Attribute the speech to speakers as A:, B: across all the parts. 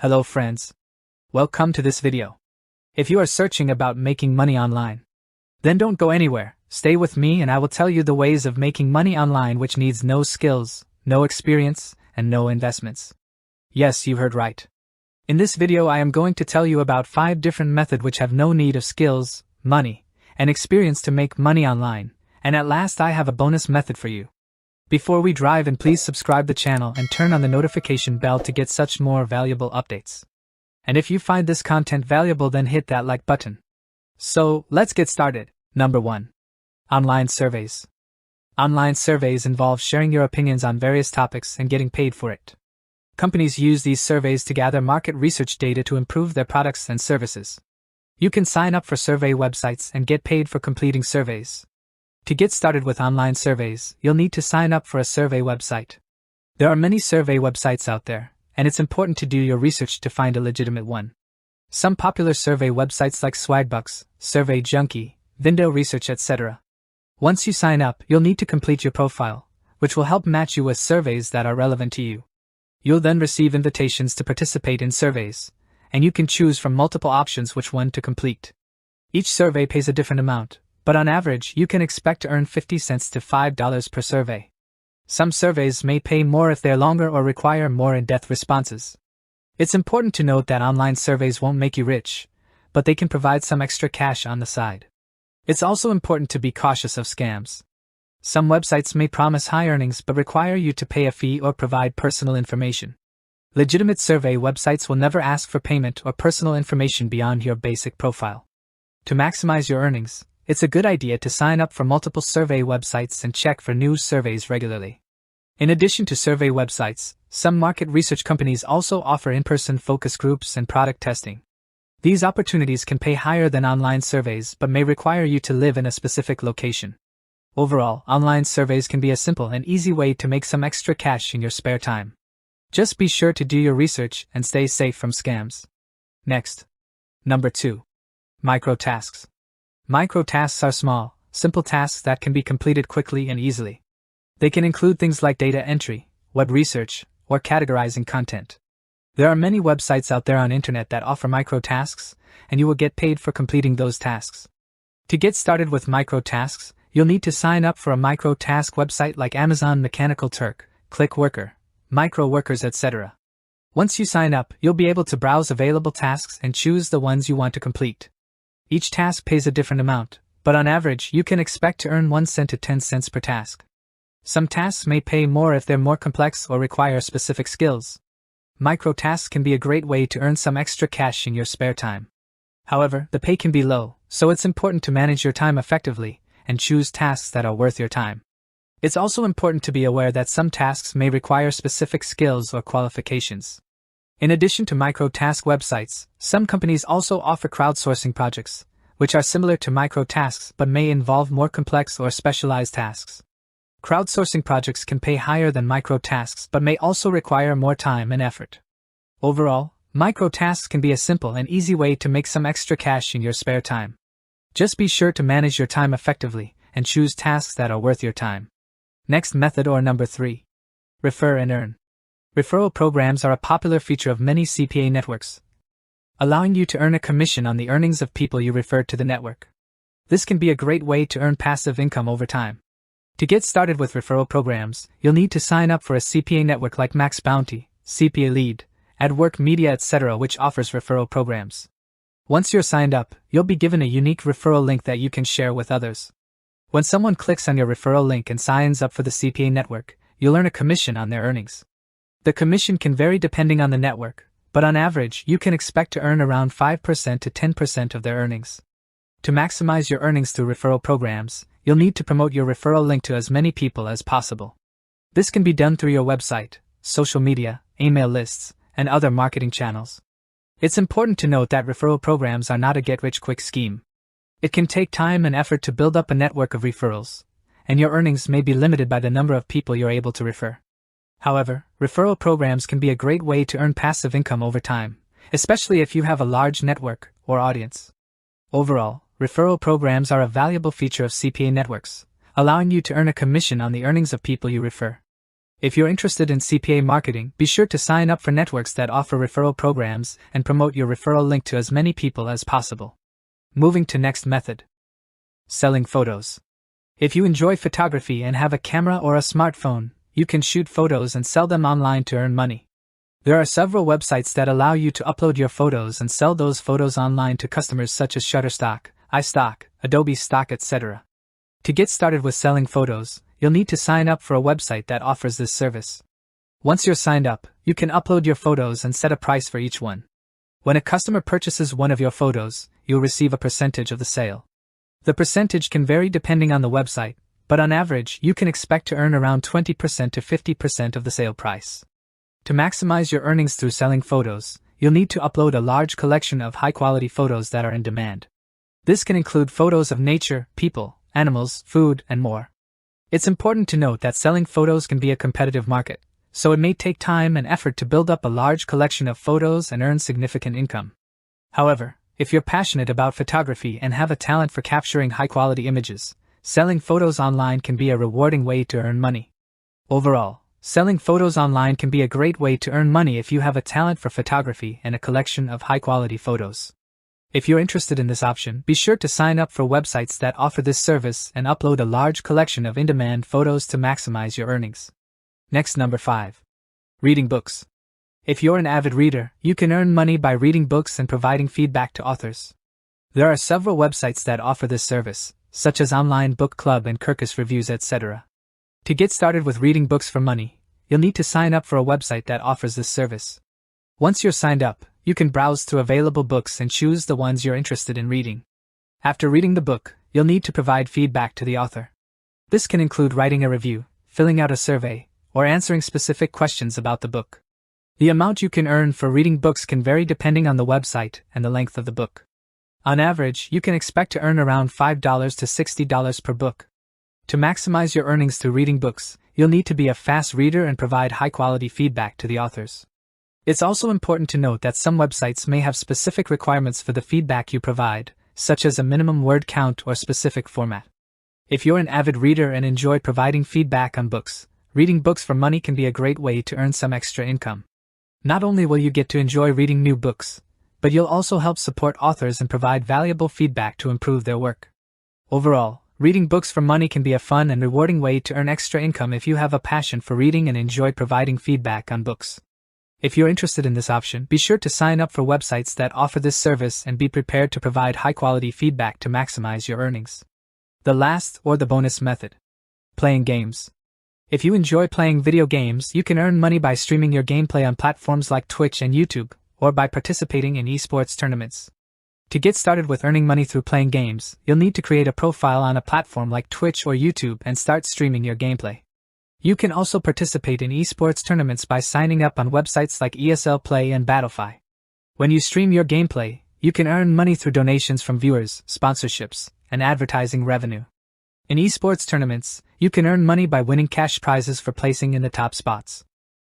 A: Hello friends. Welcome to this video. If you are searching about making money online, then don't go anywhere. Stay with me and I will tell you the ways of making money online which needs no skills, no experience, and no investments. Yes, you heard right. In this video I am going to tell you about 5 different methods which have no need of skills, money, and experience to make money online, and at last I have a bonus method for you. Before we dive in, please subscribe the channel and turn on the notification bell to get such more valuable updates. And if you find this content valuable, then hit that like button. So, let's get started. Number 1. Online surveys. Online surveys involve sharing your opinions on various topics and getting paid for it. Companies use these surveys to gather market research data to improve their products and services. You can sign up for survey websites and get paid for completing surveys. To get started with online surveys, you'll need to sign up for a survey website. There are many survey websites out there, and it's important to do your research to find a legitimate one. Some popular survey websites like Swagbucks, Survey Junkie, Window Research, etc. Once you sign up, you'll need to complete your profile, which will help match you with surveys that are relevant to you. You'll then receive invitations to participate in surveys, and you can choose from multiple options which one to complete. Each survey pays a different amount, but on average you can expect to earn 50 cents to $5 per survey. Some surveys may pay more if they're longer or require more in-depth responses. It's important to note that online surveys won't make you rich, but they can provide some extra cash on the side. It's also important to be cautious of scams. Some websites may promise high earnings but require you to pay a fee or provide personal information. Legitimate survey websites will never ask for payment or personal information beyond your basic profile. To maximize your earnings, it's a good idea to sign up for multiple survey websites and check for new surveys regularly. In addition to survey websites, some market research companies also offer in-person focus groups and product testing. These opportunities can pay higher than online surveys but may require you to live in a specific location. Overall, online surveys can be a simple and easy way to make some extra cash in your spare time. Just be sure to do your research and stay safe from scams. Next. Number 2. Micro-tasks. Micro-tasks are small, simple tasks that can be completed quickly and easily. They can include things like data entry, web research, or categorizing content. There are many websites out there on internet that offer micro-tasks, and you will get paid for completing those tasks. To get started with micro-tasks, you'll need to sign up for a micro-task website like Amazon Mechanical Turk, ClickWorker, Micro-Workers, etc. Once you sign up, you'll be able to browse available tasks and choose the ones you want to complete. Each task pays a different amount, but on average you can expect to earn 1 cent to 10 cents per task. Some tasks may pay more if they're more complex or require specific skills. Micro-tasks can be a great way to earn some extra cash in your spare time. However, the pay can be low, so it's important to manage your time effectively and choose tasks that are worth your time. It's also important to be aware that some tasks may require specific skills or qualifications. In addition to micro-task websites, some companies also offer crowdsourcing projects, which are similar to micro-tasks but may involve more complex or specialized tasks. Crowdsourcing projects can pay higher than micro-tasks but may also require more time and effort. Overall, micro-tasks can be a simple and easy way to make some extra cash in your spare time. Just be sure to manage your time effectively and choose tasks that are worth your time. Next method, or number 3. Refer and earn. Referral programs are a popular feature of many CPA networks, allowing you to earn a commission on the earnings of people you refer to the network. This can be a great way to earn passive income over time. To get started with referral programs, you'll need to sign up for a CPA network like Max Bounty, CPA Lead, AdWork Media, etc., which offers referral programs. Once you're signed up, you'll be given a unique referral link that you can share with others. When someone clicks on your referral link and signs up for the CPA network, you'll earn a commission on their earnings. The commission can vary depending on the network, but on average you can expect to earn around 5% to 10% of their earnings. To maximize your earnings through referral programs, you'll need to promote your referral link to as many people as possible. This can be done through your website, social media, email lists, and other marketing channels. It's important to note that referral programs are not a get-rich-quick scheme. It can take time and effort to build up a network of referrals, and your earnings may be limited by the number of people you're able to refer. However, referral programs can be a great way to earn passive income over time, especially if you have a large network or audience. Overall, referral programs are a valuable feature of CPA networks, allowing you to earn a commission on the earnings of people you refer. If you're interested in CPA marketing, be sure to sign up for networks that offer referral programs and promote your referral link to as many people as possible. Moving to next method. Selling photos. If you enjoy photography and have a camera or a smartphone, you can shoot photos and sell them online to earn money. There are several websites that allow you to upload your photos and sell those photos online to customers such as Shutterstock, iStock, Adobe Stock, etc. To get started with selling photos, you'll need to sign up for a website that offers this service. Once you're signed up, you can upload your photos and set a price for each one. When a customer purchases one of your photos, you'll receive a percentage of the sale. The percentage can vary depending on the website, but on average, you can expect to earn around 20% to 50% of the sale price. To maximize your earnings through selling photos, you'll need to upload a large collection of high-quality photos that are in demand. This can include photos of nature, people, animals, food, and more. It's important to note that selling photos can be a competitive market, so it may take time and effort to build up a large collection of photos and earn significant income. However, if you're passionate about photography and have a talent for capturing high-quality images, selling photos online can be a rewarding way to earn money. Overall, selling photos online can be a great way to earn money if you have a talent for photography and a collection of high-quality photos. If you're interested in this option, be sure to sign up for websites that offer this service and upload a large collection of in-demand photos to maximize your earnings. Next, number 5. Reading books. If you're an avid reader, you can earn money by reading books and providing feedback to authors. There are several websites that offer this service, such as Online Book Club and Kirkus Reviews, etc. To get started with reading books for money, you'll need to sign up for a website that offers this service. Once you're signed up, you can browse through available books and choose the ones you're interested in reading. After reading the book, you'll need to provide feedback to the author. This can include writing a review, filling out a survey, or answering specific questions about the book. The amount you can earn for reading books can vary depending on the website and the length of the book. On average, you can expect to earn around $5 to $60 per book. To maximize your earnings through reading books, you'll need to be a fast reader and provide high-quality feedback to the authors. It's also important to note that some websites may have specific requirements for the feedback you provide, such as a minimum word count or specific format. If you're an avid reader and enjoy providing feedback on books, reading books for money can be a great way to earn some extra income. Not only will you get to enjoy reading new books, but you'll also help support authors and provide valuable feedback to improve their work. Overall, reading books for money can be a fun and rewarding way to earn extra income if you have a passion for reading and enjoy providing feedback on books. If you're interested in this option, be sure to sign up for websites that offer this service and be prepared to provide high-quality feedback to maximize your earnings. The last, or the bonus method. Playing games. If you enjoy playing video games, you can earn money by streaming your gameplay on platforms like Twitch and YouTube, or by participating in esports tournaments. To get started with earning money through playing games, you'll need to create a profile on a platform like Twitch or YouTube and start streaming your gameplay. You can also participate in esports tournaments by signing up on websites like ESL Play and Battlefy. When you stream your gameplay, you can earn money through donations from viewers, sponsorships, and advertising revenue. In esports tournaments, you can earn money by winning cash prizes for placing in the top spots.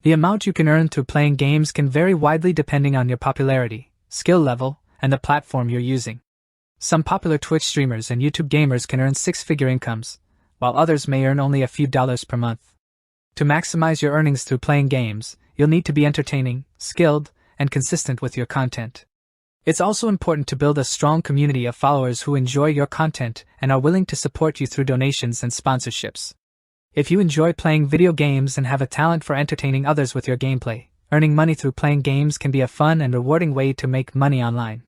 A: The amount you can earn through playing games can vary widely depending on your popularity, skill level, and the platform you're using. Some popular Twitch streamers and YouTube gamers can earn six-figure incomes, while others may earn only a few dollars per month. To maximize your earnings through playing games, you'll need to be entertaining, skilled, and consistent with your content. It's also important to build a strong community of followers who enjoy your content and are willing to support you through donations and sponsorships. If you enjoy playing video games and have a talent for entertaining others with your gameplay, earning money through playing games can be a fun and rewarding way to make money online.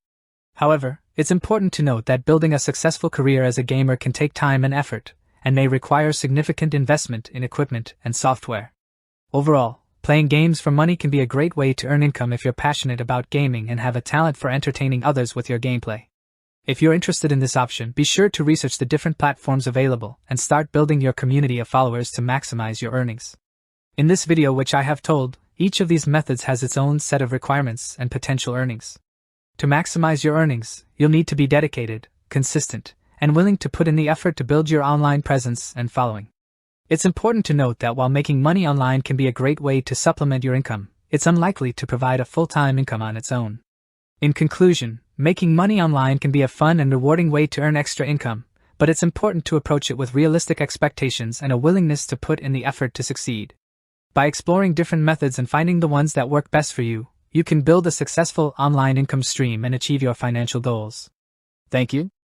A: However, it's important to note that building a successful career as a gamer can take time and effort, and may require significant investment in equipment and software. Overall, playing games for money can be a great way to earn income if you're passionate about gaming and have a talent for entertaining others with your gameplay. If you're interested in this option, be sure to research the different platforms available and start building your community of followers to maximize your earnings. In this video which I have told, each of these methods has its own set of requirements and potential earnings. To maximize your earnings, you'll need to be dedicated, consistent, and willing to put in the effort to build your online presence and following. It's important to note that while making money online can be a great way to supplement your income, it's unlikely to provide a full-time income on its own. In conclusion, making money online can be a fun and rewarding way to earn extra income, but it's important to approach it with realistic expectations and a willingness to put in the effort to succeed. By exploring different methods and finding the ones that work best for you, you can build a successful online income stream and achieve your financial goals. Thank you.